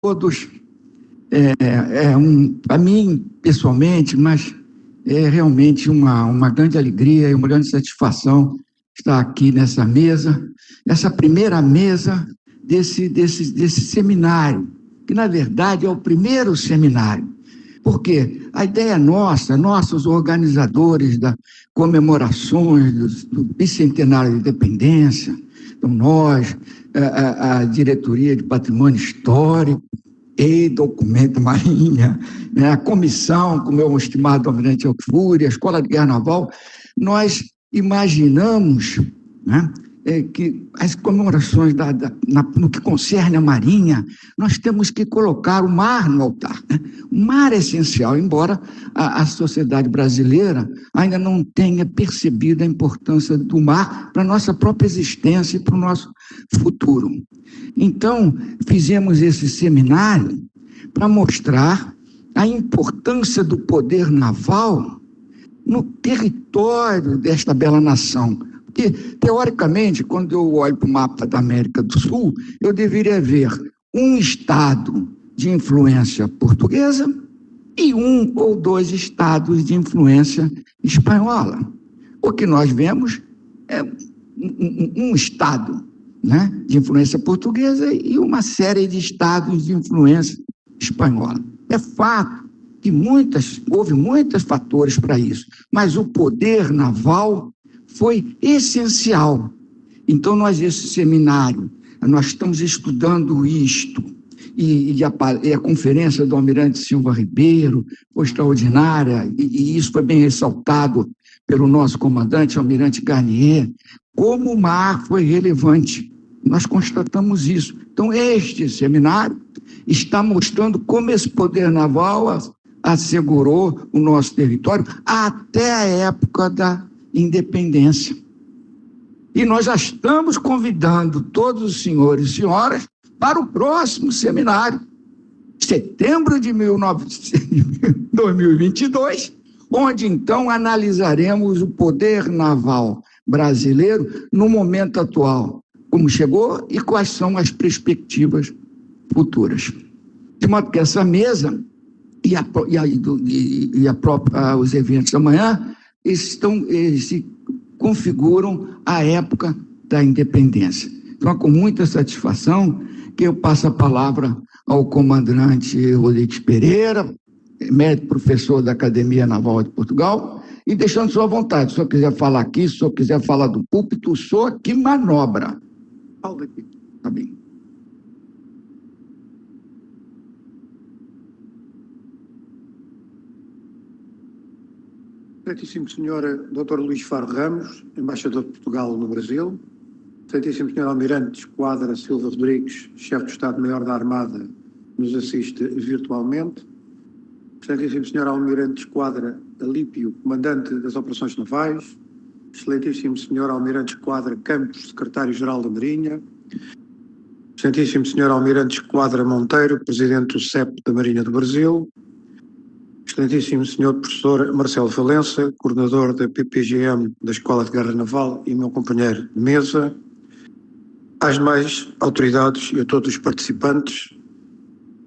todos. Para mim, pessoalmente, mas é realmente uma grande alegria e uma grande satisfação estar aqui nessa mesa, essa primeira mesa desse seminário, que na verdade é o primeiro seminário, porque a ideia nossa, nossos organizadores das comemorações do bicentenário da independência, então nós, a Diretoria de Patrimônio Histórico e Documento Marinha, né, a comissão, com o meu estimado almirante Alfúria, a Escola de Guerra Naval, nós imaginamos, né, que as comemorações no que concerne a Marinha, nós temos que colocar o mar no altar. Né? O mar é essencial, embora a sociedade brasileira ainda não tenha percebido a importância do mar para a nossa própria existência e para o nosso futuro. Então, fizemos esse seminário para mostrar a importância do poder naval no território desta bela nação. Porque, teoricamente, quando eu olho para o mapa da América do Sul, eu deveria ver um estado de influência portuguesa e um ou dois estados de influência espanhola. O que nós vemos é um estado, né, de influência portuguesa e uma série de estados de influência espanhola. É fato que houve muitos fatores para isso, mas o poder naval foi essencial. Então, esse seminário, nós estamos estudando isto, e a conferência do almirante Silva Ribeiro foi extraordinária, e isso foi bem ressaltado pelo nosso comandante, almirante Garnier, como o mar foi relevante. Nós constatamos isso. Então, este seminário está mostrando como esse poder naval assegurou o nosso território até a época da independência. E nós já estamos convidando todos os senhores e senhoras para o próximo seminário, setembro de 2022, onde então analisaremos o poder naval brasileiro no momento atual, como chegou e quais são as perspectivas futuras. De modo que essa mesa os eventos amanhã se configuram a época da independência. Então, é com muita satisfação que eu passo a palavra ao comandante Rodrigues Pereira, médico professor da Academia Naval de Portugal, e deixando sua vontade. Se o senhor quiser falar aqui, se o senhor quiser falar do púlpito, o senhor que manobra. Fala aqui, tá bem. Excelentíssimo Sr. Dr. Luís Faro Ramos, embaixador de Portugal no Brasil, Excelentíssimo Sr. Almirante Esquadra Silva Rodrigues, chefe de Estado-Maior da Armada, nos assiste virtualmente, Excelentíssimo Sr. Almirante Esquadra Alípio, comandante das Operações Navais, Excelentíssimo Sr. Almirante Esquadra Campos, secretário-geral da Marinha, Excelentíssimo Sr. Almirante Esquadra Monteiro, presidente do CEP da Marinha do Brasil, Excelentíssimo Sr. Professor Marcelo Valença, coordenador da PPGM da Escola de Guerra Naval e meu companheiro de mesa, às demais autoridades e a todos os participantes,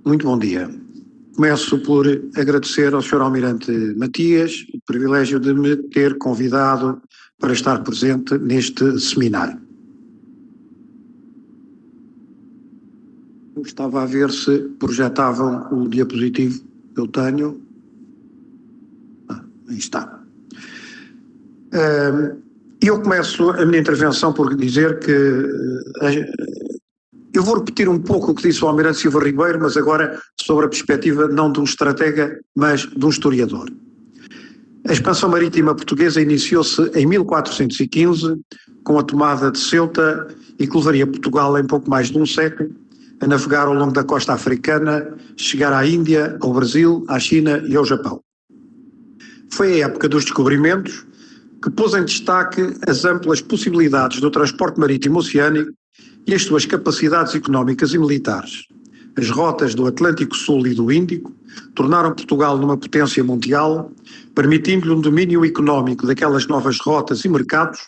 muito bom dia. Começo por agradecer ao Sr. Almirante Matias o privilégio de me ter convidado para estar presente neste seminário. Eu estava a ver se projetavam o diapositivo que eu tenho. Aí está. Eu começo a minha intervenção por dizer que eu vou repetir um pouco o que disse o Almirante Silva Ribeiro, mas agora sobre a perspectiva não de um estratega, mas de um historiador. A expansão marítima portuguesa iniciou-se em 1415 com a tomada de Ceuta e que levaria Portugal em pouco mais de um século a navegar ao longo da costa africana, chegar à Índia, ao Brasil, à China e ao Japão. Foi a época dos descobrimentos que pôs em destaque as amplas possibilidades do transporte marítimo oceânico e as suas capacidades económicas e militares. As rotas do Atlântico Sul e do Índico tornaram Portugal numa potência mundial, permitindo-lhe um domínio económico daquelas novas rotas e mercados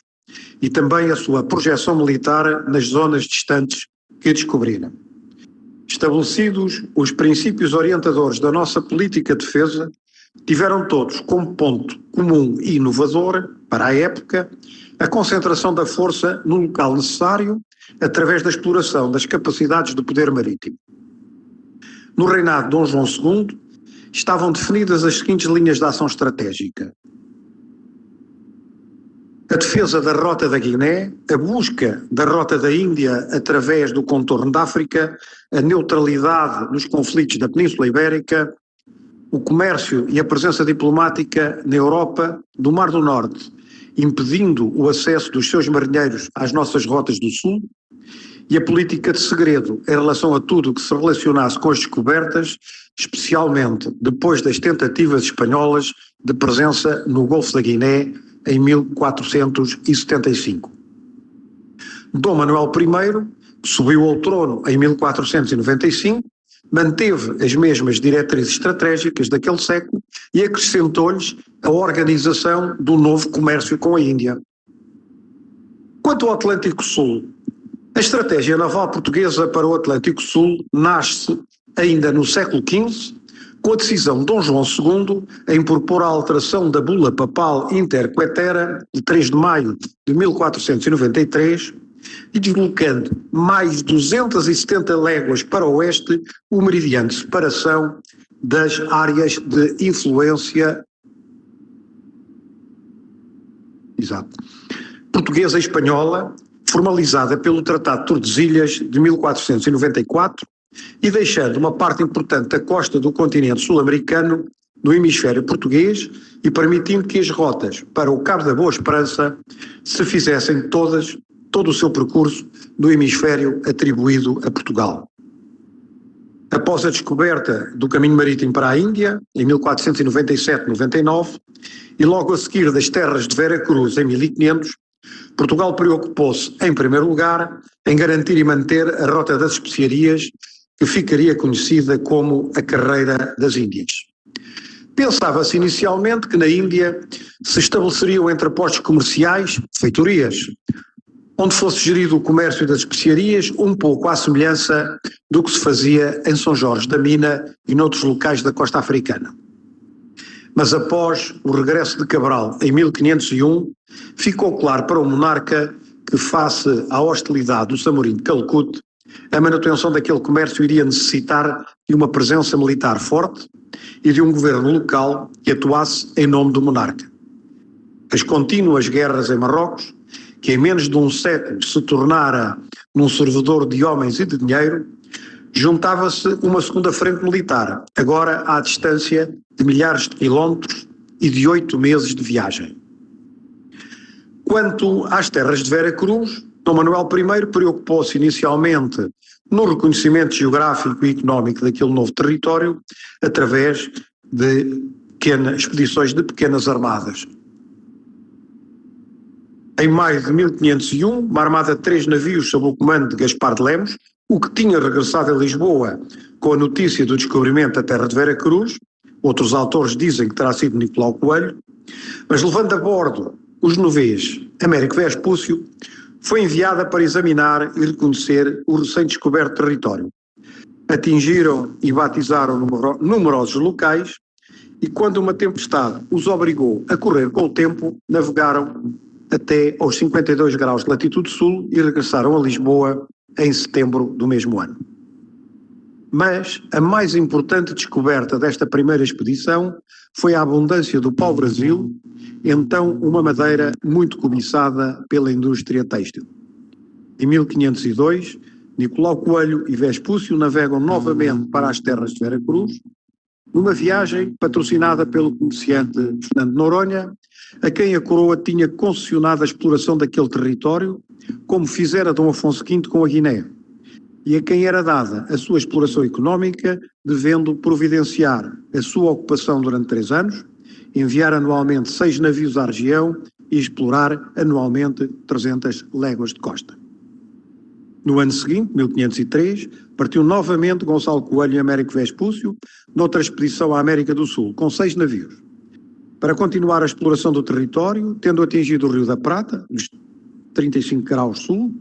e também a sua projeção militar nas zonas distantes que descobriram. Estabelecidos os princípios orientadores da nossa política de defesa, tiveram todos como ponto comum e inovador, para a época, a concentração da força no local necessário através da exploração das capacidades do poder marítimo. No reinado de Dom João II, estavam definidas as seguintes linhas de ação estratégica: a defesa da Rota da Guiné, a busca da Rota da Índia através do contorno da África, a neutralidade nos conflitos da Península Ibérica, o comércio e a presença diplomática na Europa do Mar do Norte, impedindo o acesso dos seus marinheiros às nossas rotas do Sul, e a política de segredo em relação a tudo que se relacionasse com as descobertas, especialmente depois das tentativas espanholas de presença no Golfo da Guiné em 1475. Dom Manuel I, que subiu ao trono em 1495, manteve as mesmas diretrizes estratégicas daquele século e acrescentou-lhes a organização do novo comércio com a Índia. Quanto ao Atlântico Sul, a estratégia naval portuguesa para o Atlântico Sul nasce ainda no século XV, com a decisão de Dom João II em propor a alteração da bula papal Inter Quaetera, de 3 de maio de 1493, e deslocando mais 270 léguas para o oeste o meridiano de separação das áreas de influência portuguesa e espanhola, formalizada pelo Tratado de Tordesilhas de 1494, e deixando uma parte importante da costa do continente sul-americano no hemisfério português e permitindo que as rotas para o Cabo da Boa Esperança se fizessem todo o seu percurso no hemisfério atribuído a Portugal. Após a descoberta do caminho marítimo para a Índia, em 1497-99, e logo a seguir das terras de Vera Cruz, em 1500, Portugal preocupou-se, em primeiro lugar, em garantir e manter a Rota das Especiarias, que ficaria conhecida como a Carreira das Índias. Pensava-se inicialmente que na Índia se estabeleceriam entrepostos comerciais, feitorias, onde fosse gerido o comércio das especiarias, um pouco à semelhança do que se fazia em São Jorge da Mina e noutros locais da costa africana. Mas após o regresso de Cabral, em 1501, ficou claro para o monarca que, face à hostilidade do Samorim de Calcute, a manutenção daquele comércio iria necessitar de uma presença militar forte e de um governo local que atuasse em nome do monarca. As contínuas guerras em Marrocos, que em menos de um século se tornara num servidor de homens e de dinheiro, juntava-se uma segunda frente militar, agora à distância de milhares de quilómetros e de 8 meses de viagem. Quanto às terras de Vera Cruz, Dom Manuel I preocupou-se inicialmente no reconhecimento geográfico e económico daquele novo território através de expedições de pequenas armadas. Em maio de 1501, uma armada de 3 navios sob o comando de Gaspar de Lemos, o que tinha regressado a Lisboa com a notícia do descobrimento da terra de Vera Cruz, outros autores dizem que terá sido Nicolau Coelho, mas levando a bordo os novês Américo Vespúcio, foi enviada para examinar e reconhecer o recém-descoberto território. Atingiram e batizaram numerosos locais e, quando uma tempestade os obrigou a correr com o tempo, navegaram até aos 52 graus de latitude sul e regressaram a Lisboa em setembro do mesmo ano. Mas a mais importante descoberta desta primeira expedição foi a abundância do pau-brasil, então uma madeira muito cobiçada pela indústria têxtil. Em 1502, Nicolau Coelho e Vespúcio navegam novamente para as terras de Vera Cruz, numa viagem patrocinada pelo comerciante Fernando de Noronha, a quem a coroa tinha concessionado a exploração daquele território, como fizera Dom Afonso V com a Guiné, e a quem era dada a sua exploração económica, devendo providenciar a sua ocupação durante 3 anos, enviar anualmente 6 navios à região e explorar anualmente 300 léguas de costa. No ano seguinte, 1503, partiu novamente Gonçalo Coelho e Américo Vespúcio, noutra expedição à América do Sul, com 6 navios, para continuar a exploração do território, tendo atingido o Rio da Prata, nos 35 graus sul,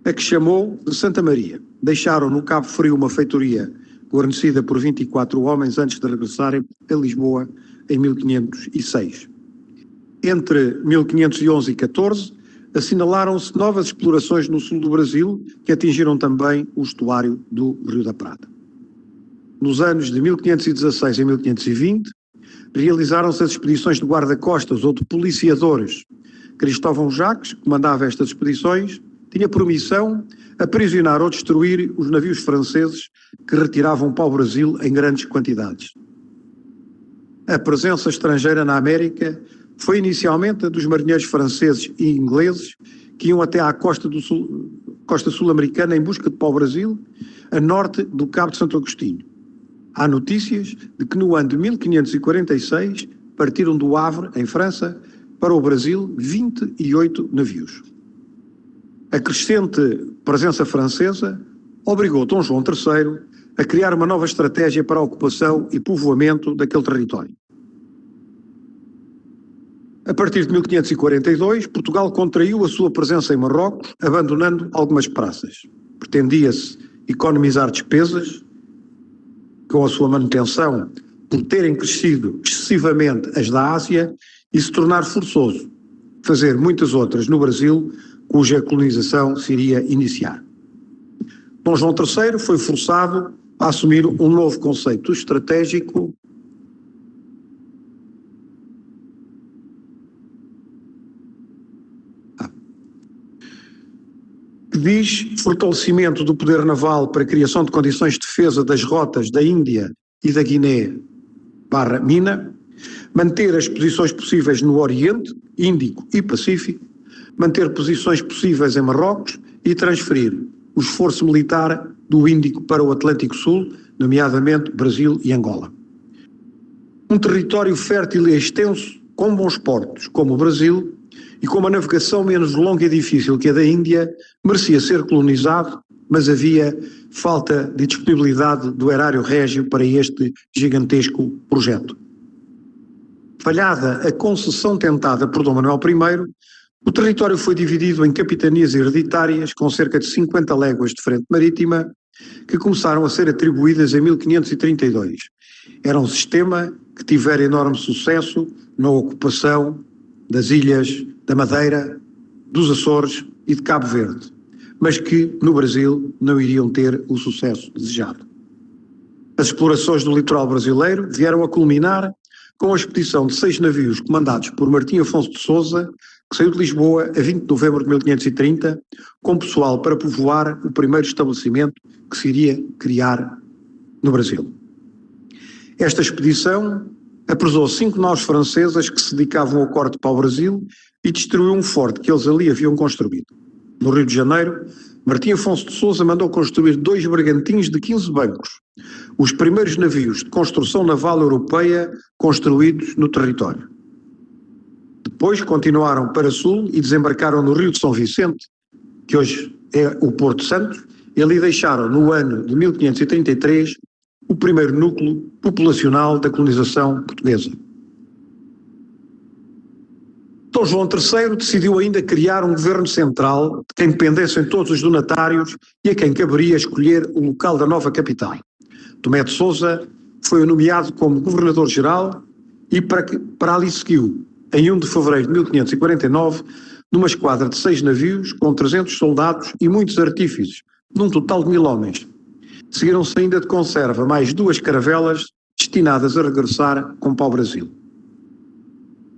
a que chamou de Santa Maria, deixaram no Cabo Frio uma feitoria guarnecida por 24 homens antes de regressarem a Lisboa em 1506. Entre 1511 e 14, assinalaram-se novas explorações no sul do Brasil, que atingiram também o estuário do Rio da Prata. Nos anos de 1516 e 1520, realizaram-se as expedições de guarda-costas ou de policiadores. Cristóvão Jacques, que comandava estas expedições, tinha por missão aprisionar ou destruir os navios franceses que retiravam para o Brasil em grandes quantidades. A presença estrangeira na América foi inicialmente a dos marinheiros franceses e ingleses que iam até à costa sul-americana em busca de pau-brasil, a norte do Cabo de Santo Agostinho. Há notícias de que no ano de 1546 partiram do Havre, em França, para o Brasil 28 navios. A crescente presença francesa obrigou Dom João III a criar uma nova estratégia para a ocupação e povoamento daquele território. A partir de 1542, Portugal contraiu a sua presença em Marrocos, abandonando algumas praças. Pretendia-se economizar despesas com a sua manutenção por terem crescido excessivamente as da Ásia e se tornar forçoso fazer muitas outras no Brasil, cuja colonização se iria iniciar. Dom João III foi forçado a assumir um novo conceito estratégico que diz fortalecimento do poder naval para a criação de condições de defesa das rotas da Índia e da Guiné/Mina, manter as posições possíveis no Oriente, Índico e Pacífico, manter posições possíveis em Marrocos e transferir o esforço militar do Índico para o Atlântico Sul, nomeadamente Brasil e Angola. Um território fértil e extenso, com bons portos, como o Brasil, e com uma navegação menos longa e difícil que a da Índia, merecia ser colonizado, mas havia falta de disponibilidade do erário régio para este gigantesco projeto. Falhada a concessão tentada por Dom Manuel I, o território foi dividido em capitanias hereditárias com cerca de 50 léguas de frente marítima, que começaram a ser atribuídas em 1532. Era um sistema que tivera enorme sucesso na ocupação das ilhas da Madeira, dos Açores e de Cabo Verde, mas que no Brasil não iriam ter o sucesso desejado. As explorações do litoral brasileiro vieram a culminar com a expedição de 6 navios comandados por Martim Afonso de Sousa, que saiu de Lisboa a 20 de novembro de 1530, com pessoal para povoar o primeiro estabelecimento que se iria criar no Brasil. Esta expedição apresou 5 naus francesas que se dedicavam ao corte para o Brasil e destruiu um forte que eles ali haviam construído. No Rio de Janeiro, Martim Afonso de Sousa mandou construir 2 bergantins de 15 bancos, os primeiros navios de construção naval europeia construídos no território. Depois continuaram para sul e desembarcaram no Rio de São Vicente, que hoje é o Porto Santo, e ali deixaram no ano de 1533 o primeiro núcleo populacional da colonização portuguesa. Dom João III decidiu ainda criar um governo central de quem dependessem todos os donatários e a quem caberia escolher o local da nova capital. Tomé de Sousa foi nomeado como governador-geral e para ali seguiu, em 1 de fevereiro de 1549, numa esquadra de 6 navios com 300 soldados e muitos artífices, num total de 1000 homens. Seguiram-se ainda de conserva mais 2 caravelas destinadas a regressar com pau-brasil.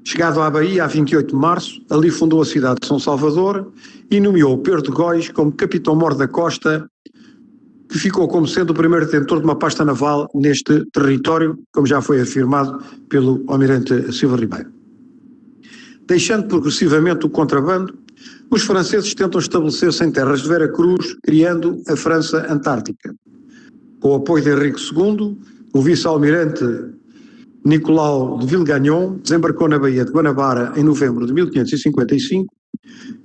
Chegado à Bahia a 28 de março, ali fundou a cidade de São Salvador e nomeou Pedro de Góis como capitão-mor da costa, que ficou como sendo o primeiro detentor de uma pasta naval neste território, como já foi afirmado pelo almirante Silva Ribeiro. Deixando progressivamente o contrabando, os franceses tentam estabelecer-se em terras de Veracruz, criando a França Antártica. Com o apoio de Henrique II, o vice-almirante Nicolau de Villegagnon desembarcou na Baía de Guanabara em novembro de 1555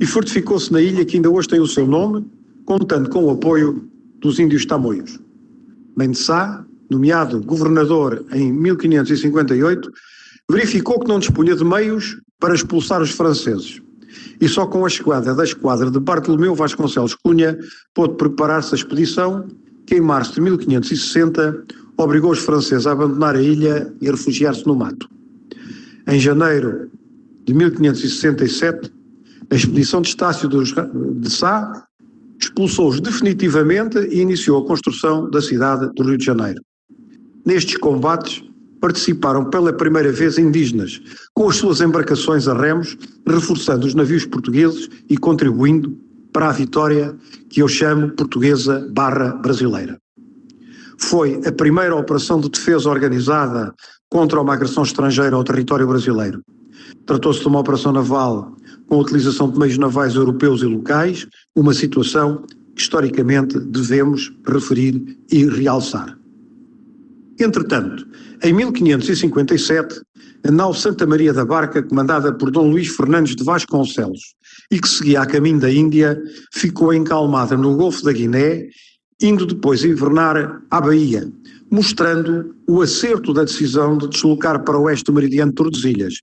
e fortificou-se na ilha que ainda hoje tem o seu nome, contando com o apoio dos índios tamoios. Mendes Sá, nomeado governador em 1558, verificou que não dispunha de meios para expulsar os franceses E só com a chegada da esquadra de Bartolomeu Vasconcelos Cunha pôde preparar-se a expedição que, em março de 1560, obrigou os franceses a abandonar a ilha e a refugiar-se no mato. Em janeiro de 1567, a expedição de Estácio de Sá expulsou-os definitivamente e iniciou a construção da cidade do Rio de Janeiro. Nestes combates participaram pela primeira vez indígenas, com as suas embarcações a remos, reforçando os navios portugueses e contribuindo para a vitória que eu chamo portuguesa/brasileira. Foi a primeira operação de defesa organizada contra uma agressão estrangeira ao território brasileiro. Tratou-se de uma operação naval com a utilização de meios navais europeus e locais, uma situação que historicamente devemos referir e realçar. Entretanto, em 1557, a nau Santa Maria da Barca, comandada por Dom Luís Fernandes de Vasconcelos e que seguia a caminho da Índia, ficou encalmada no Golfo da Guiné, indo depois invernar à Bahia, mostrando o acerto da decisão de deslocar para o oeste do meridiano de Tordesilhas.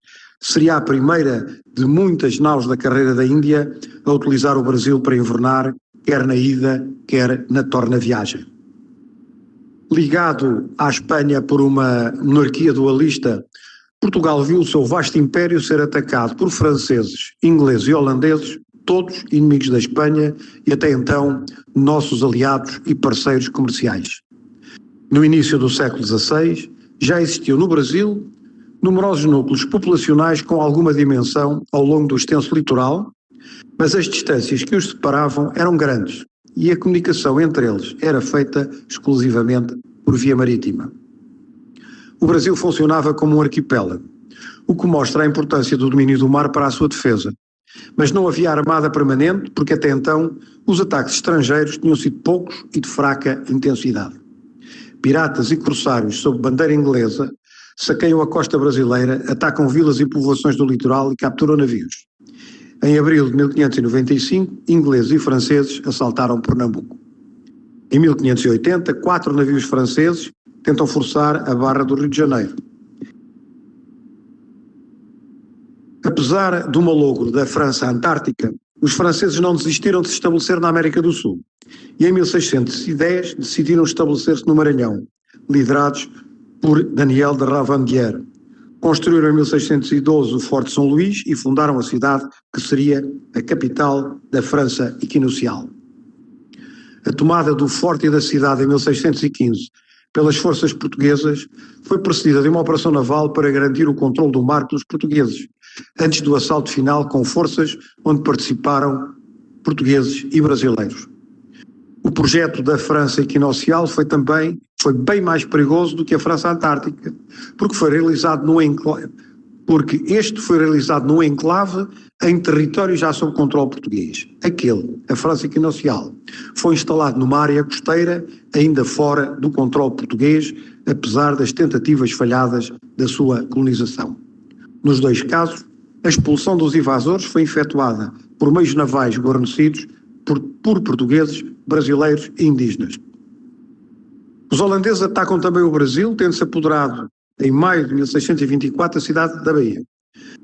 Seria a primeira de muitas naus da carreira da Índia a utilizar o Brasil para invernar, quer na ida, quer na torna-viagem. Ligado à Espanha por uma monarquia dualista, Portugal viu o seu vasto império ser atacado por franceses, ingleses e holandeses, todos inimigos da Espanha e até então nossos aliados e parceiros comerciais. No início do século XVI, já existiam no Brasil numerosos núcleos populacionais com alguma dimensão ao longo do extenso litoral, mas as distâncias que os separavam eram grandes e a comunicação entre eles era feita exclusivamente por via marítima. O Brasil funcionava como um arquipélago, o que mostra a importância do domínio do mar para a sua defesa. Mas não havia armada permanente porque até então os ataques estrangeiros tinham sido poucos e de fraca intensidade. Piratas e corsários sob bandeira inglesa saqueiam a costa brasileira, atacam vilas e povoações do litoral e capturam navios. Em abril de 1595, ingleses e franceses assaltaram Pernambuco. Em 1580, 4 navios franceses tentam forçar a barra do Rio de Janeiro. Apesar do malogro da França Antártica, os franceses não desistiram de se estabelecer na América do Sul e em 1610 decidiram estabelecer-se no Maranhão, liderados por Daniel de Ravandière. Construíram em 1612 o Forte São Luís e fundaram a cidade que seria a capital da França equinocial. A tomada do forte e da cidade em 1615 pelas forças portuguesas foi precedida de uma operação naval para garantir o controle do mar pelos portugueses, antes do assalto final com forças onde participaram portugueses e brasileiros. O projeto da França equinocial foi bem mais perigoso do que a França Antártica, porque este foi realizado num enclave em território já sob controle português. A França equinocial, foi instalado numa área costeira ainda fora do controle português, apesar das tentativas falhadas da sua colonização. Nos dois casos, a expulsão dos invasores foi efetuada por meios navais guarnecidos por portugueses, brasileiros e indígenas. Os holandeses atacam também o Brasil, tendo-se apoderado em maio de 1624 a cidade da Bahia,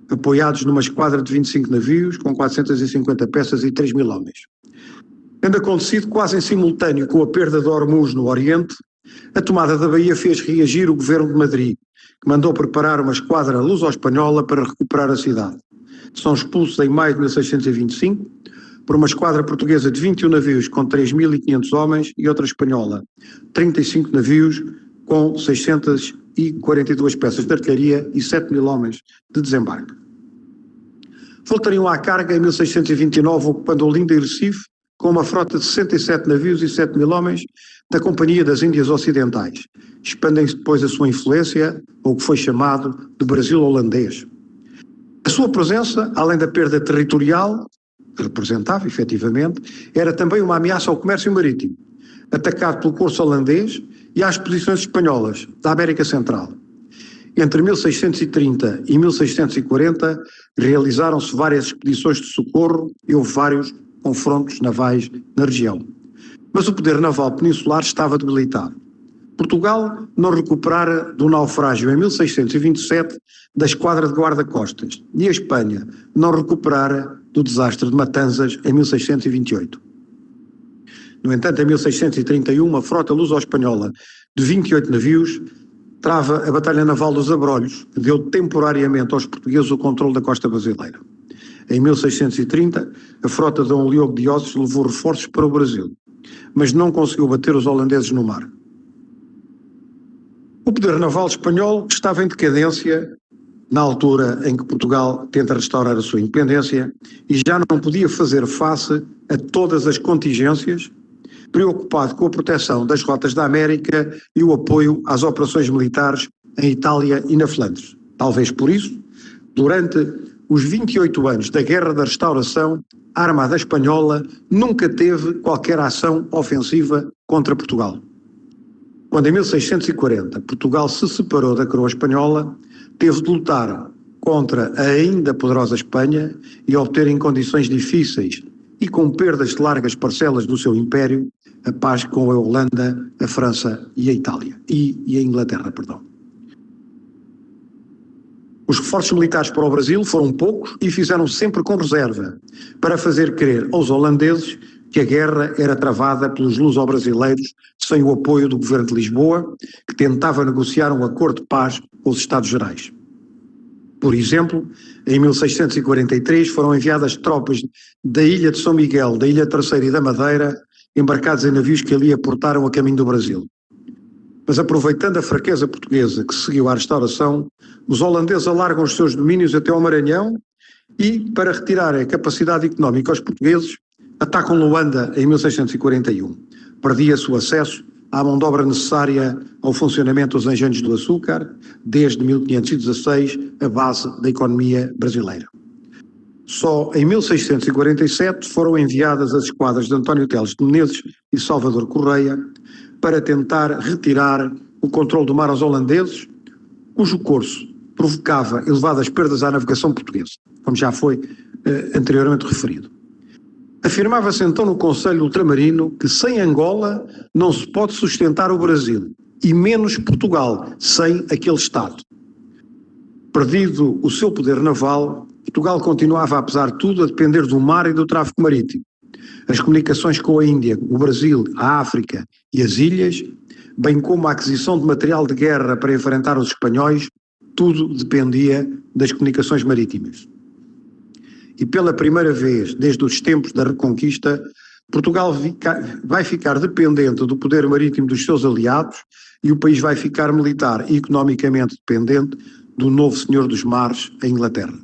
apoiados numa esquadra de 25 navios com 450 peças e 3.000 homens. Tendo acontecido quase em simultâneo com a perda de Ormuz no Oriente, a tomada da Bahia fez reagir o governo de Madrid, que mandou preparar uma esquadra luso-espanhola para recuperar a cidade. São expulsos em maio de 1625 por uma esquadra portuguesa de 21 navios com 3.500 homens e outra espanhola, 35 navios com 642 peças de artilharia e 7.000 homens de desembarque. Voltariam à carga em 1629, ocupando Olinda e Recife, com uma frota de 67 navios e 7.000 homens da Companhia das Índias Ocidentais. Expandem-se depois a sua influência, ou o que foi chamado de Brasil holandês. A sua presença, além da perda territorial, que representava efetivamente, era também uma ameaça ao comércio marítimo, atacado pelo corso holandês e às posições espanholas da América Central. Entre 1630 e 1640 realizaram-se várias expedições de socorro e houve vários confrontos navais na região. Mas o poder naval peninsular estava debilitado. Portugal não recuperara do naufrágio em 1627 da esquadra de guarda-costas e a Espanha não recuperara do desastre de Matanzas em 1628. No entanto, em 1631, uma frota luso-espanhola de 28 navios trava a Batalha Naval dos Abrolhos, que deu temporariamente aos portugueses o controle da costa brasileira. Em 1630, a frota de Dom Diogo de Ossos levou reforços para o Brasil, mas não conseguiu bater os holandeses no mar. O poder naval espanhol estava em decadência na altura em que Portugal tenta restaurar a sua independência e já não podia fazer face a todas as contingências, preocupado com a proteção das rotas da América e o apoio às operações militares em Itália e na Flandres. Talvez por isso, durante os 28 anos da Guerra da Restauração, a Armada Espanhola nunca teve qualquer ação ofensiva contra Portugal. Quando em 1640 Portugal se separou da coroa espanhola, teve de lutar contra a ainda poderosa Espanha e obter em condições difíceis e com perdas de largas parcelas do seu império a paz com a Holanda, a França e a Itália, e a Inglaterra, perdão. Os reforços militares para o Brasil foram poucos e fizeram sempre com reserva, para fazer crer aos holandeses que a guerra era travada pelos luso-brasileiros sem o apoio do governo de Lisboa, que tentava negociar um acordo de paz com os Estados Gerais. Por exemplo, em 1643 foram enviadas tropas da Ilha de São Miguel, da Ilha Terceira e da Madeira, embarcados em navios que ali aportaram a caminho do Brasil. Mas aproveitando a fraqueza portuguesa que seguiu à restauração, os holandeses alargam os seus domínios até ao Maranhão e, para retirarem a capacidade económica aos portugueses, atacam Luanda em 1641. Perdia-se o acesso à mão de obra necessária ao funcionamento dos engenhos do açúcar, desde 1516, a base da economia brasileira. Só em 1647 foram enviadas as esquadras de António Teles de Menezes e Salvador Correia para tentar retirar o controle do mar aos holandeses, cujo curso provocava elevadas perdas à navegação portuguesa, como já foi anteriormente referido. Afirmava-se então no Conselho Ultramarino que sem Angola não se pode sustentar o Brasil, e menos Portugal, sem aquele Estado. Perdido o seu poder naval, Portugal continuava, apesar de tudo, a depender do mar e do tráfego marítimo. As comunicações com a Índia, o Brasil, a África e as ilhas, bem como a aquisição de material de guerra para enfrentar os espanhóis, tudo dependia das comunicações marítimas. E pela primeira vez, desde os tempos da Reconquista, Portugal vai ficar dependente do poder marítimo dos seus aliados e o país vai ficar militar e economicamente dependente do novo senhor dos mares, a Inglaterra.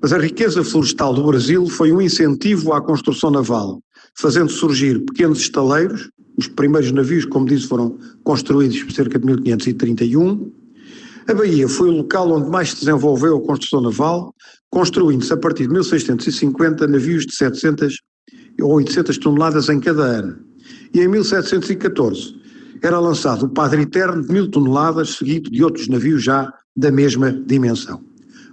Mas a riqueza florestal do Brasil foi um incentivo à construção naval, fazendo surgir pequenos estaleiros. Os primeiros navios, como disse, foram construídos cerca de 1531. A Bahia foi o local onde mais se desenvolveu a construção naval, construindo-se a partir de 1650 navios de 700 ou 800 toneladas em cada ano. E em 1714 era lançado o Padre Eterno de 1000 toneladas, seguido de outros navios já da mesma dimensão.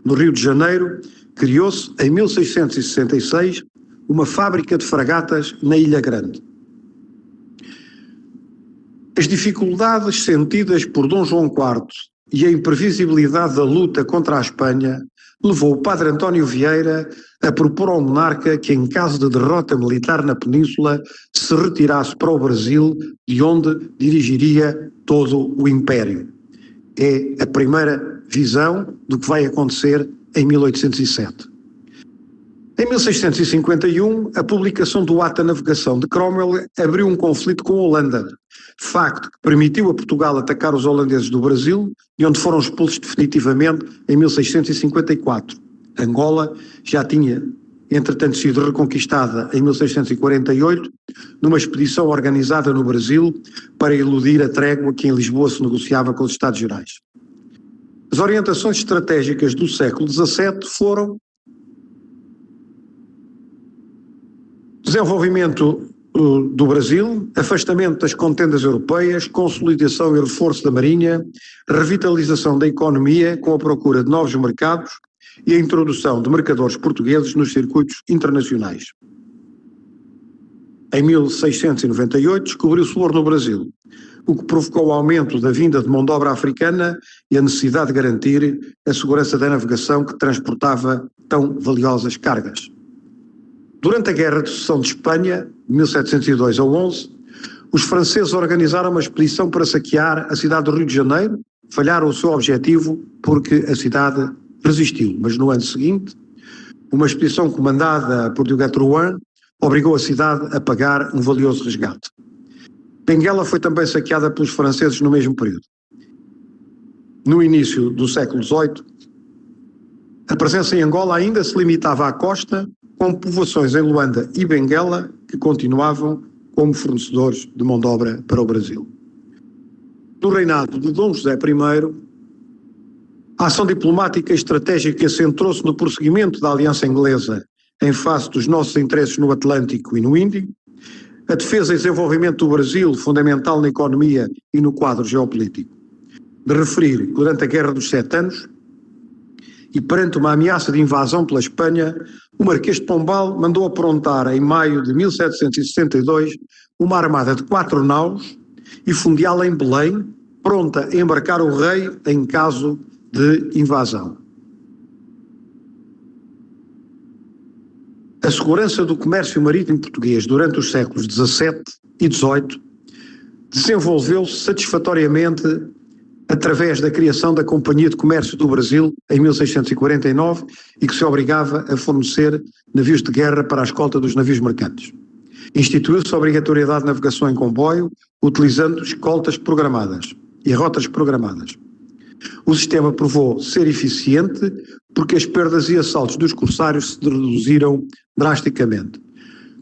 No Rio de Janeiro, criou-se em 1666 uma fábrica de fragatas na Ilha Grande. As dificuldades sentidas por Dom João IV e a imprevisibilidade da luta contra a Espanha levou o padre António Vieira a propor ao monarca que, em caso de derrota militar na península, se retirasse para o Brasil, de onde dirigiria todo o império. É a primeira visão do que vai acontecer em 1807. Em 1651, a publicação do Ato da Navegação de Cromwell abriu um conflito com a Holanda, facto que permitiu a Portugal atacar os holandeses do Brasil e onde foram expulsos definitivamente em 1654. Angola já tinha, entretanto, sido reconquistada em 1648 numa expedição organizada no Brasil para eludir a trégua que em Lisboa se negociava com os Estados Gerais. As orientações estratégicas do século XVII foram desenvolvimento do Brasil, afastamento das contendas europeias, consolidação e reforço da marinha, revitalização da economia com a procura de novos mercados e a introdução de mercadores portugueses nos circuitos internacionais. Em 1698, descobriu-se o ouro no Brasil, o que provocou o aumento da vinda de mão de obra africana e a necessidade de garantir a segurança da navegação que transportava tão valiosas cargas. Durante a Guerra de Sucessão de Espanha, de 1702 a 11, os franceses organizaram uma expedição para saquear a cidade do Rio de Janeiro. Falharam o seu objetivo porque a cidade resistiu, mas no ano seguinte, uma expedição comandada por Hugues Drouin obrigou a cidade a pagar um valioso resgate. Benguela foi também saqueada pelos franceses no mesmo período. No início do século XVIII, a presença em Angola ainda se limitava à costa, com povoações em Luanda e Benguela que continuavam como fornecedores de mão de obra para o Brasil. No reinado de Dom José I, a ação diplomática e estratégica centrou-se no prosseguimento da aliança inglesa em face dos nossos interesses no Atlântico e no Índico, a defesa e desenvolvimento do Brasil, fundamental na economia e no quadro geopolítico. De referir que durante a Guerra dos 7 Anos, e perante uma ameaça de invasão pela Espanha, o Marquês de Pombal mandou aprontar em maio de 1762 uma armada de 4 naus e fundeá-la em Belém, pronta a embarcar o rei em caso de invasão. A segurança do comércio marítimo português durante os séculos XVII e XVIII desenvolveu-se satisfatoriamente através da criação da Companhia de Comércio do Brasil em 1649 e que se obrigava a fornecer navios de guerra para a escolta dos navios mercantes. Instituiu-se a obrigatoriedade de navegação em comboio, utilizando escoltas programadas e rotas programadas. O sistema provou ser eficiente porque as perdas e assaltos dos corsários se reduziram drasticamente.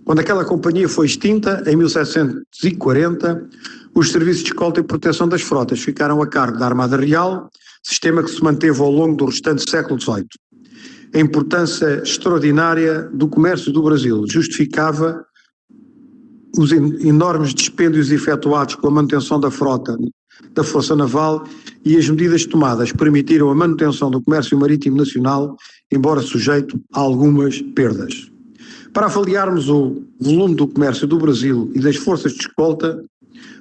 Quando aquela companhia foi extinta, em 1740, os serviços de escolta e proteção das frotas ficaram a cargo da Armada Real, sistema que se manteve ao longo do restante século XVIII. A importância extraordinária do comércio do Brasil justificava os enormes dispêndios efetuados com a manutenção da frota da Força Naval e as medidas tomadas permitiram a manutenção do comércio marítimo nacional, embora sujeito a algumas perdas. Para avaliarmos o volume do comércio do Brasil e das forças de escolta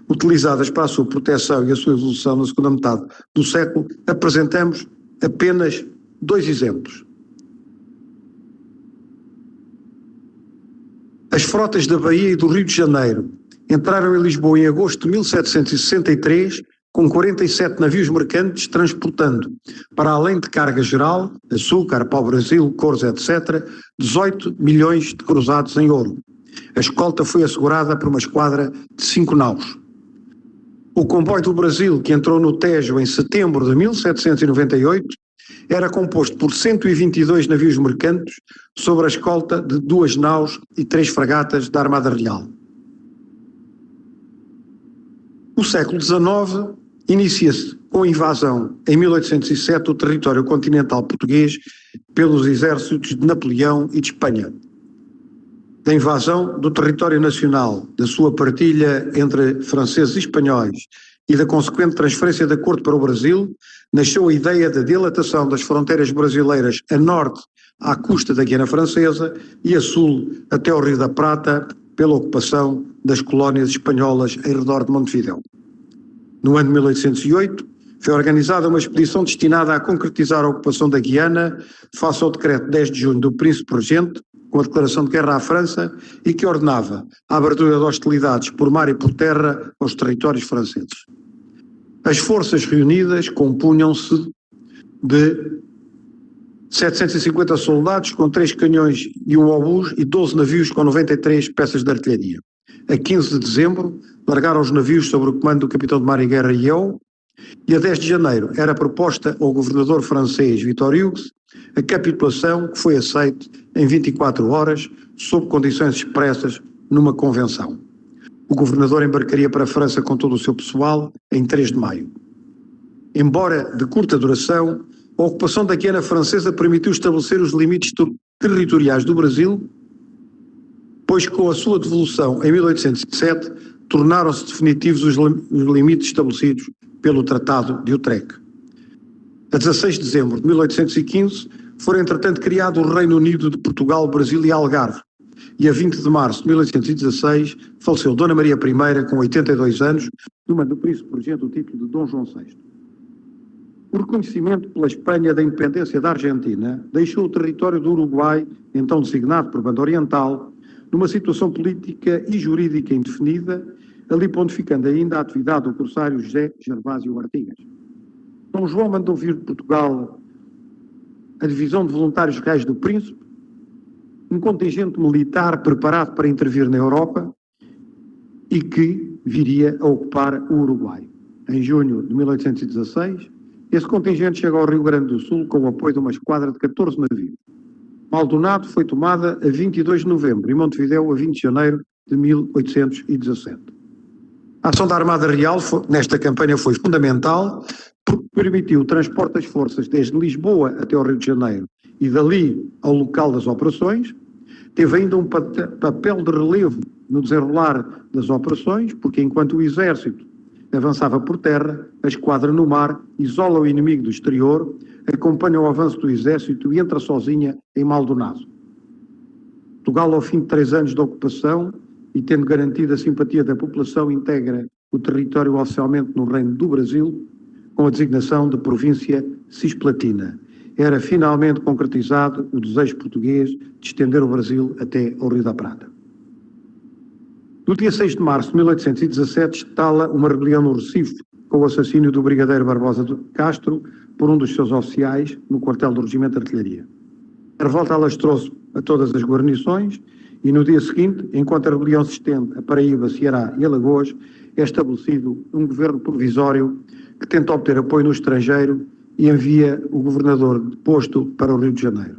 utilizadas para a sua proteção e a sua evolução na segunda metade do século, apresentamos apenas 2 exemplos. As frotas da Bahia e do Rio de Janeiro entraram em Lisboa em agosto de 1763 com 47 navios mercantes transportando, para além de carga geral, açúcar, pau-brasil, couros, etc., 18 milhões de cruzados em ouro. A escolta foi assegurada por uma esquadra de 5 naus. O comboio do Brasil, que entrou no Tejo em setembro de 1798, era composto por 122 navios mercantes sob a escolta de 2 naus e 3 fragatas da Armada Real. O século XIX inicia-se com a invasão, em 1807, do território continental português pelos exércitos de Napoleão e de Espanha. Da invasão do território nacional, da sua partilha entre franceses e espanhóis e da consequente transferência de acordo para o Brasil, nasceu a ideia da dilatação das fronteiras brasileiras a norte à custa da Guiana Francesa e a sul até ao Rio da Prata pela ocupação das colónias espanholas em redor de Montevidéu. No ano de 1808, foi organizada uma expedição destinada a concretizar a ocupação da Guiana face ao decreto 10 de junho do Príncipe Regente, com a declaração de guerra à França e que ordenava a abertura de hostilidades por mar e por terra aos territórios franceses. As forças reunidas compunham-se de 750 soldados com 3 canhões e um obus e 12 navios com 93 peças de artilharia. A 15 de dezembro, largaram os navios sob o comando do capitão de mar e guerra Yeo, e a 10 de janeiro era proposta ao governador francês Victor Hugues a capitulação que foi aceita em 24 horas, sob condições expressas numa convenção. O governador embarcaria para a França com todo o seu pessoal em 3 de maio. Embora de curta duração, a ocupação da Guiana Francesa permitiu estabelecer os limites territoriais do Brasil, pois com a sua devolução em 1807 tornaram-se definitivos os limites estabelecidos pelo Tratado de Utrecht. A 16 de dezembro de 1815 foram entretanto criado o Reino Unido de Portugal, Brasil e Algarve, e a 20 de março de 1816 faleceu Dona Maria I, com 82 anos, do príncipe regente o título de Dom João VI. O reconhecimento pela Espanha da independência da Argentina deixou o território do Uruguai, então designado por Banda Oriental, numa situação política e jurídica indefinida, ali pontificando ainda a atividade do corsário José Gervásio Artigas. Dom João mandou vir de Portugal a divisão de voluntários reais do Príncipe, um contingente militar preparado para intervir na Europa e que viria a ocupar o Uruguai. Em junho de 1816, esse contingente chega ao Rio Grande do Sul com o apoio de uma esquadra de 14 navios. Maldonado foi tomada a 22 de novembro e Montevidéu a 20 de janeiro de 1817. A ação da Armada Real nesta campanha foi fundamental porque permitiu o transporte das forças desde Lisboa até ao Rio de Janeiro e dali ao local das operações. Teve ainda um papel de relevo no desenrolar das operações, porque enquanto o exército avançava por terra, a esquadra no mar isola o inimigo do exterior, acompanha o avanço do exército e entra sozinha em Maldonado. Portugal, ao fim de 3 anos de ocupação e tendo garantido a simpatia da população, integra o território oficialmente no Reino do Brasil, com a designação de província Cisplatina. Era finalmente concretizado o desejo português de estender o Brasil até ao Rio da Prata. No dia 6 de março de 1817, estala uma rebelião no Recife, com o assassínio do brigadeiro Barbosa de Castro por um dos seus oficiais no quartel do Regimento de Artilharia. A revolta alastrou-se a todas as guarnições e no dia seguinte, enquanto a rebelião se estende a Paraíba, Ceará e Alagoas, é estabelecido um governo provisório que tenta obter apoio no estrangeiro e envia o governador deposto para o Rio de Janeiro.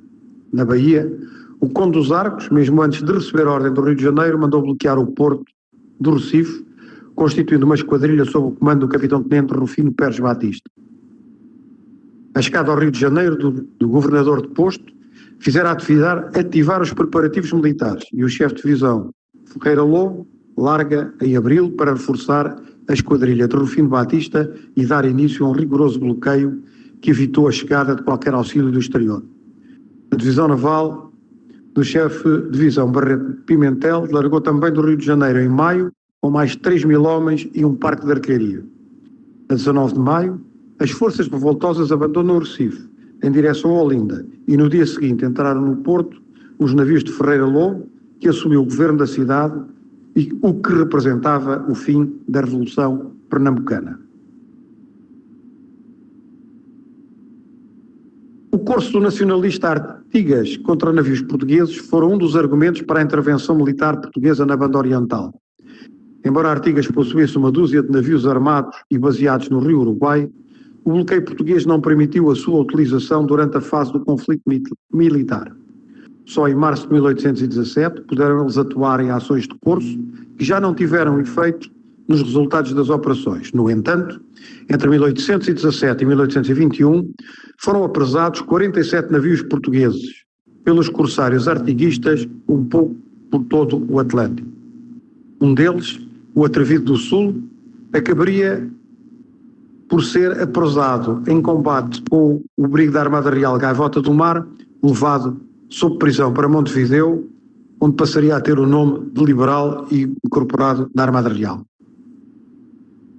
Na Bahia, o Conde dos Arcos, mesmo antes de receber a ordem do Rio de Janeiro, mandou bloquear o porto do Recife, constituindo uma esquadrilha sob o comando do capitão-tenente Rufino Pérez Batista. A chegada ao Rio de Janeiro do governador deposto fizeram ativar os preparativos militares e o chefe de divisão Ferreira Lobo larga em abril para reforçar a esquadrilha de Rufino Batista e dar início a um rigoroso bloqueio que evitou a chegada de qualquer auxílio do exterior. A divisão naval do chefe de divisão Barreto Pimentel largou também do Rio de Janeiro em maio, com mais 3.000 homens e um parque de artilharia. A 19 de maio, as forças revoltosas abandonam o Recife, em direção a Olinda, e no dia seguinte entraram no Porto os navios de Ferreira Lobo, que assumiu o governo da cidade, e o que representava o fim da Revolução Pernambucana. O corso nacionalista Artigas contra navios portugueses foram um dos argumentos para a intervenção militar portuguesa na Banda Oriental. Embora Artigas possuísse uma dúzia de navios armados e baseados no Rio Uruguai, o bloqueio português não permitiu a sua utilização durante a fase do conflito militar. Só em março de 1817 puderam eles atuar em ações de corso que já não tiveram efeito nos resultados das operações. No entanto, entre 1817 e 1821 foram apresados 47 navios portugueses pelos corsários artiguistas um pouco por todo o Atlântico. Um deles, o Atrevido do Sul, acabaria por ser apresado em combate com o Brigo da Armada Real Gaivota do Mar, levado sob prisão para Montevidéu, onde passaria a ter o nome de Liberal e incorporado na Armada Real.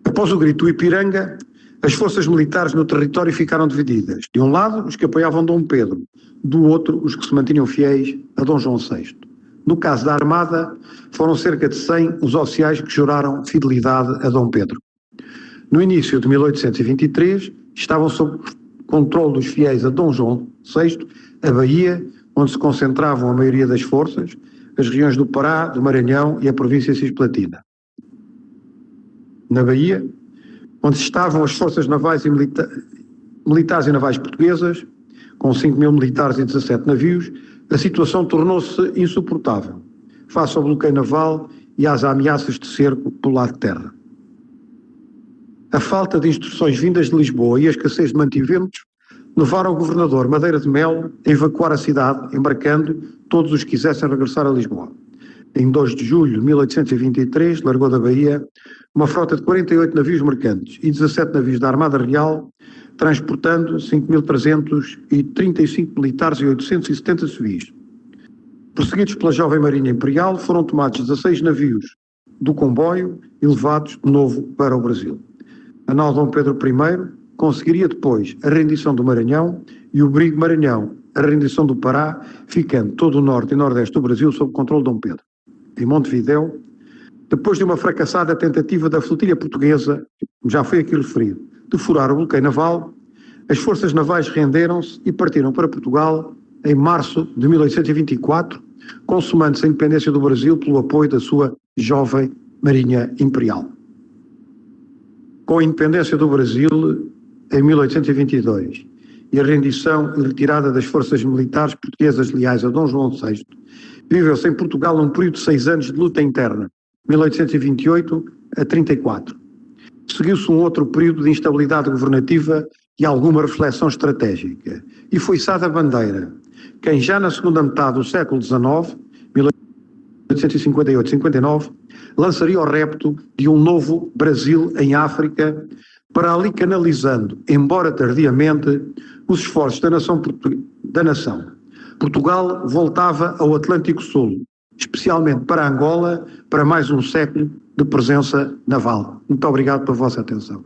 Após o grito do Ipiranga, as forças militares no território ficaram divididas. De um lado, os que apoiavam Dom Pedro, do outro, os que se mantinham fiéis a Dom João VI. No caso da Armada, foram cerca de 100 os oficiais que juraram fidelidade a Dom Pedro. No início de 1823, estavam sob controle dos fiéis a Dom João VI, a Bahia, onde se concentravam a maioria das forças, as regiões do Pará, do Maranhão e a província cisplatina. Na Bahia, onde estavam as forças navais e militares e navais portuguesas, com 5.000 militares e 17 navios, a situação tornou-se insuportável, face ao bloqueio naval e às ameaças de cerco pelo lado de terra. A falta de instruções vindas de Lisboa e a escassez de mantimentos levaram o governador Madeira de Melo a evacuar a cidade, embarcando todos os que quisessem regressar a Lisboa. Em 2 de julho de 1823, largou da Bahia uma frota de 48 navios mercantes e 17 navios da Armada Real, transportando 5.335 militares e 870 civis. Perseguidos pela jovem Marinha Imperial, foram tomados 16 navios do comboio e levados de novo para o Brasil. A nau Dom Pedro I conseguiria depois a rendição do Maranhão e o Brigo Maranhão, a rendição do Pará, ficando todo o norte e nordeste do Brasil sob controle de Dom Pedro. Em Montevidéu, depois de uma fracassada tentativa da flotilha portuguesa, como já foi aqui referido, de furar o bloqueio naval, as forças navais renderam-se e partiram para Portugal em março de 1824, consumando-se a independência do Brasil pelo apoio da sua jovem Marinha Imperial. Com a independência do Brasil em 1822 e a rendição e retirada das forças militares portuguesas leais a Dom João VI, viveu-se em Portugal um período de 6 anos de luta interna, 1828 a 34. Seguiu-se um outro período de instabilidade governativa e alguma reflexão estratégica. E foi içada a bandeira. Quem já na segunda metade do século XIX, 1858-59, lançaria o repto de um novo Brasil em África, para ali canalizando, embora tardiamente, os esforços da nação. Portugal voltava ao Atlântico Sul, especialmente para Angola, para mais um século de presença naval. Muito obrigado pela vossa atenção.